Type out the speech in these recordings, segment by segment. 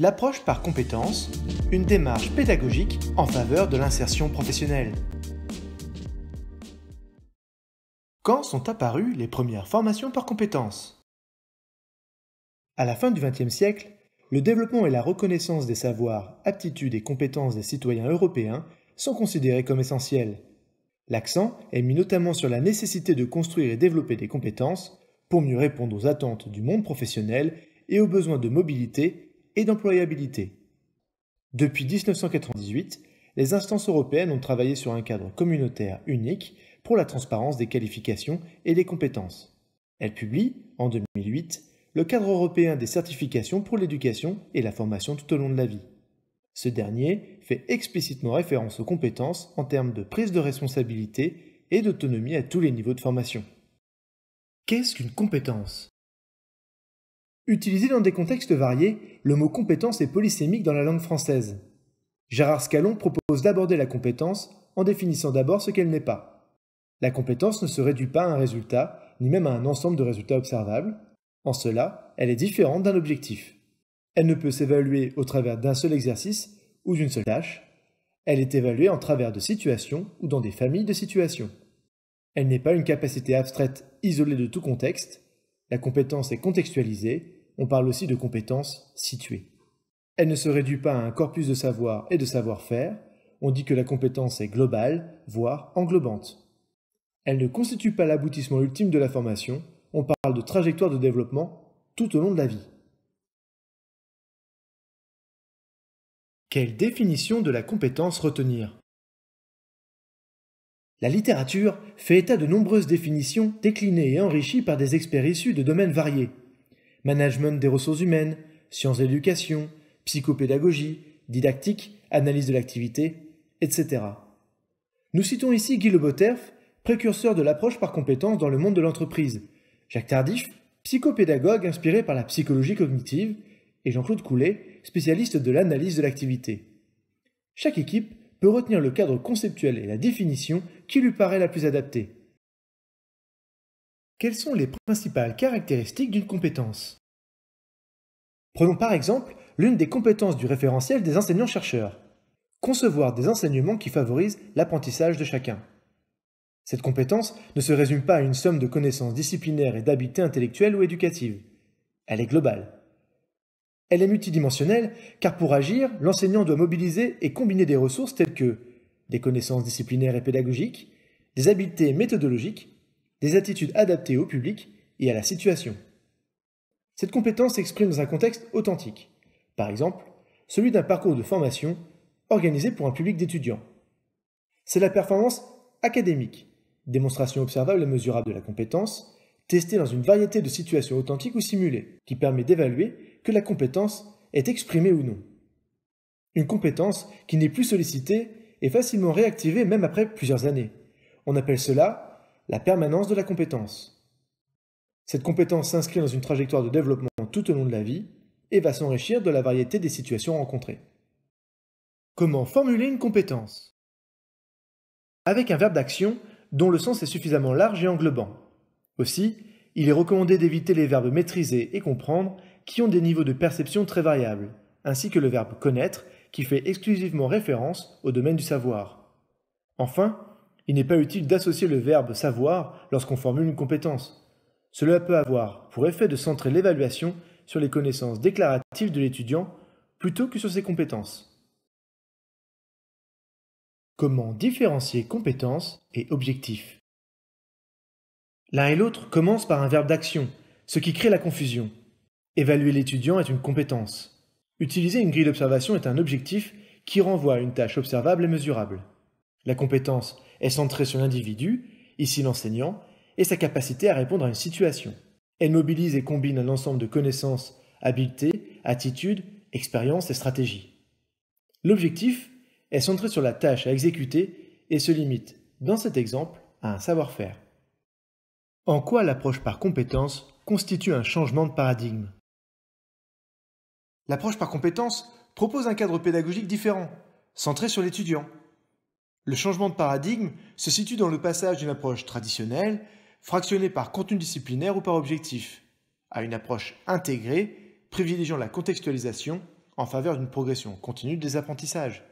L'approche par compétences, une démarche pédagogique en faveur de l'insertion professionnelle. Quand sont apparues les premières formations par compétences? À la fin du XXe siècle, le développement et la reconnaissance des savoirs, aptitudes et compétences des citoyens européens sont considérés comme essentiels. L'accent est mis notamment sur la nécessité de construire et développer des compétences pour mieux répondre aux attentes du monde professionnel et aux besoins de mobilité et d'employabilité. Depuis 1998, les instances européennes ont travaillé sur un cadre communautaire unique pour la transparence des qualifications et des compétences. Elles publient, en 2008, le cadre européen des certifications pour l'éducation et la formation tout au long de la vie. Ce dernier fait explicitement référence aux compétences en termes de prise de responsabilité et d'autonomie à tous les niveaux de formation. Qu'est-ce qu'une compétence? Utilisé dans des contextes variés, le mot compétence est polysémique dans la langue française. Gérard Scallon propose d'aborder la compétence en définissant d'abord ce qu'elle n'est pas. La compétence ne se réduit pas à un résultat, ni même à un ensemble de résultats observables. En cela, elle est différente d'un objectif. Elle ne peut s'évaluer au travers d'un seul exercice ou d'une seule tâche. Elle est évaluée en travers de situations ou dans des familles de situations. Elle n'est pas une capacité abstraite isolée de tout contexte. La compétence est contextualisée. On parle aussi de compétences situées. Elle ne se réduit pas à un corpus de savoir et de savoir-faire. On dit que la compétence est globale, voire englobante. Elle ne constitue pas l'aboutissement ultime de la formation. On parle de trajectoire de développement tout au long de la vie. Quelle définition de la compétence retenir? La littérature fait état de nombreuses définitions déclinées et enrichies par des experts issus de domaines variés. Management des ressources humaines, sciences de l'éducation, psychopédagogie, didactique, analyse de l'activité, etc. Nous citons ici Guy Le Botterf, précurseur de l'approche par compétences dans le monde de l'entreprise, Jacques Tardif, psychopédagogue inspiré par la psychologie cognitive, et Jean-Claude Coulet, spécialiste de l'analyse de l'activité. Chaque équipe peut retenir le cadre conceptuel et la définition qui lui paraît la plus adaptée. Quelles sont les principales caractéristiques d'une compétence? Prenons par exemple l'une des compétences du référentiel des enseignants-chercheurs. Concevoir des enseignements qui favorisent l'apprentissage de chacun. Cette compétence ne se résume pas à une somme de connaissances disciplinaires et d'habiletés intellectuelles ou éducatives. Elle est globale. Elle est multidimensionnelle car pour agir, l'enseignant doit mobiliser et combiner des ressources telles que des connaissances disciplinaires et pédagogiques, des habiletés méthodologiques, des attitudes adaptées au public et à la situation. Cette compétence s'exprime dans un contexte authentique, par exemple celui d'un parcours de formation organisé pour un public d'étudiants. C'est la performance académique, démonstration observable et mesurable de la compétence, testée dans une variété de situations authentiques ou simulées, qui permet d'évaluer que la compétence est exprimée ou non. Une compétence qui n'est plus sollicitée est facilement réactivée même après plusieurs années. On appelle cela la permanence de la compétence. Cette compétence s'inscrit dans une trajectoire de développement tout au long de la vie et va s'enrichir de la variété des situations rencontrées. Comment formuler une compétence? Avec un verbe d'action dont le sens est suffisamment large et englobant. Aussi, il est recommandé d'éviter les verbes maîtriser et comprendre qui ont des niveaux de perception très variables, ainsi que le verbe connaître qui fait exclusivement référence au domaine du savoir. Enfin, il n'est pas utile d'associer le verbe savoir lorsqu'on formule une compétence. Cela peut avoir pour effet de centrer l'évaluation sur les connaissances déclaratives de l'étudiant plutôt que sur ses compétences. Comment différencier compétences et objectifs? L'un et l'autre commencent par un verbe d'action, ce qui crée la confusion. Évaluer l'étudiant est une compétence. Utiliser une grille d'observation est un objectif qui renvoie à une tâche observable et mesurable. La compétence est centrée sur l'individu, ici l'enseignant, et sa capacité à répondre à une situation. Elle mobilise et combine un ensemble de connaissances, habiletés, attitudes, expériences et stratégies. L'objectif est centré sur la tâche à exécuter et se limite, dans cet exemple, à un savoir-faire. En quoi l'approche par compétences constitue un changement de paradigme? L'approche par compétences propose un cadre pédagogique différent, centré sur l'étudiant. Le changement de paradigme se situe dans le passage d'une approche traditionnelle, fractionnée par contenu disciplinaire ou par objectif, à une approche intégrée, privilégiant la contextualisation en faveur d'une progression continue des apprentissages.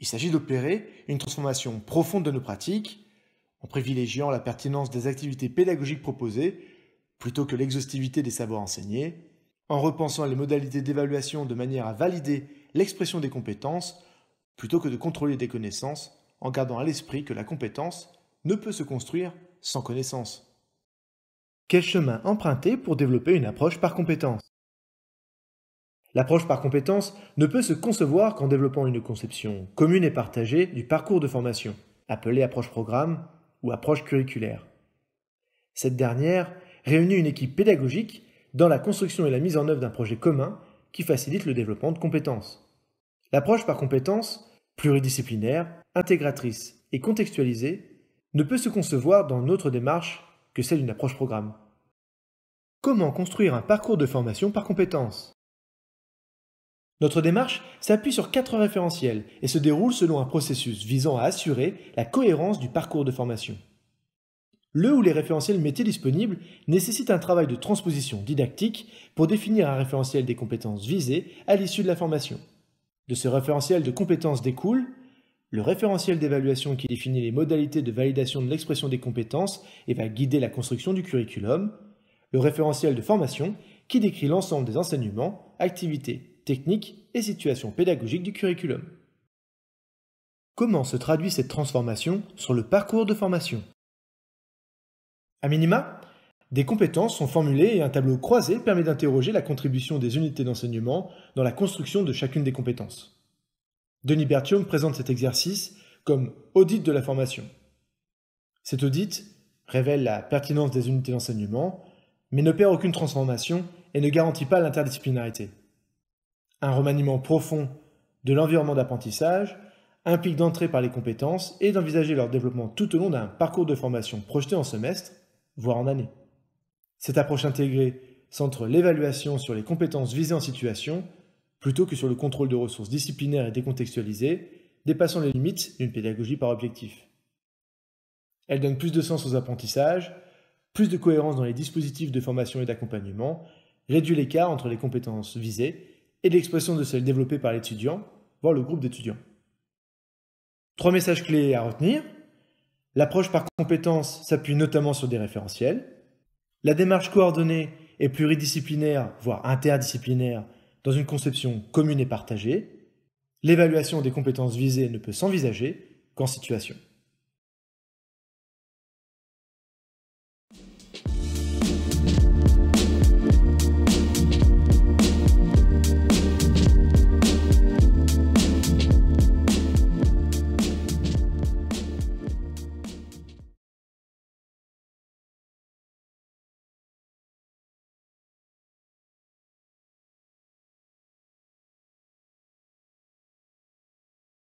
Il s'agit d'opérer une transformation profonde de nos pratiques, en privilégiant la pertinence des activités pédagogiques proposées plutôt que l'exhaustivité des savoirs enseignés, en repensant les modalités d'évaluation de manière à valider l'expression des compétences plutôt que de contrôler des connaissances, en gardant à l'esprit que la compétence ne peut se construire sans connaissance. Quel chemin emprunter pour développer une approche par compétence? L'approche par compétence ne peut se concevoir qu'en développant une conception commune et partagée du parcours de formation, appelée approche programme ou approche curriculaire. Cette dernière réunit une équipe pédagogique dans la construction et la mise en œuvre d'un projet commun qui facilite le développement de compétences. L'approche par compétence, pluridisciplinaire, intégratrice et contextualisée, ne peut se concevoir dans notre démarche que celle d'une approche programme. Comment construire un parcours de formation par compétences? Notre démarche s'appuie sur 4 référentiels et se déroule selon un processus visant à assurer la cohérence du parcours de formation. Le ou les référentiels métiers disponibles nécessitent un travail de transposition didactique pour définir un référentiel des compétences visées à l'issue de la formation. De ce référentiel de compétences découle le référentiel d'évaluation qui définit les modalités de validation de l'expression des compétences et va guider la construction du curriculum, le référentiel de formation qui décrit l'ensemble des enseignements, activités, techniques et situations pédagogiques du curriculum. Comment se traduit cette transformation sur le parcours de formation? A minima, des compétences sont formulées et un tableau croisé permet d'interroger la contribution des unités d'enseignement dans la construction de chacune des compétences. Denis Berthiaume présente cet exercice comme audit de la formation. Cet audit révèle la pertinence des unités d'enseignement, mais n'opère aucune transformation et ne garantit pas l'interdisciplinarité. Un remaniement profond de l'environnement d'apprentissage implique d'entrer par les compétences et d'envisager leur développement tout au long d'un parcours de formation projeté en semestre, voire en année. Cette approche intégrée centre l'évaluation sur les compétences visées en situation plutôt que sur le contrôle de ressources disciplinaires et décontextualisées, dépassant les limites d'une pédagogie par objectif. Elle donne plus de sens aux apprentissages, plus de cohérence dans les dispositifs de formation et d'accompagnement, réduit l'écart entre les compétences visées et l'expression de celles développées par l'étudiant, voire le groupe d'étudiants. 3 messages clés à retenir. L'approche par compétences s'appuie notamment sur des référentiels. La démarche coordonnée est pluridisciplinaire, voire interdisciplinaire, dans une conception commune et partagée. L'évaluation des compétences visées ne peut s'envisager qu'en situation.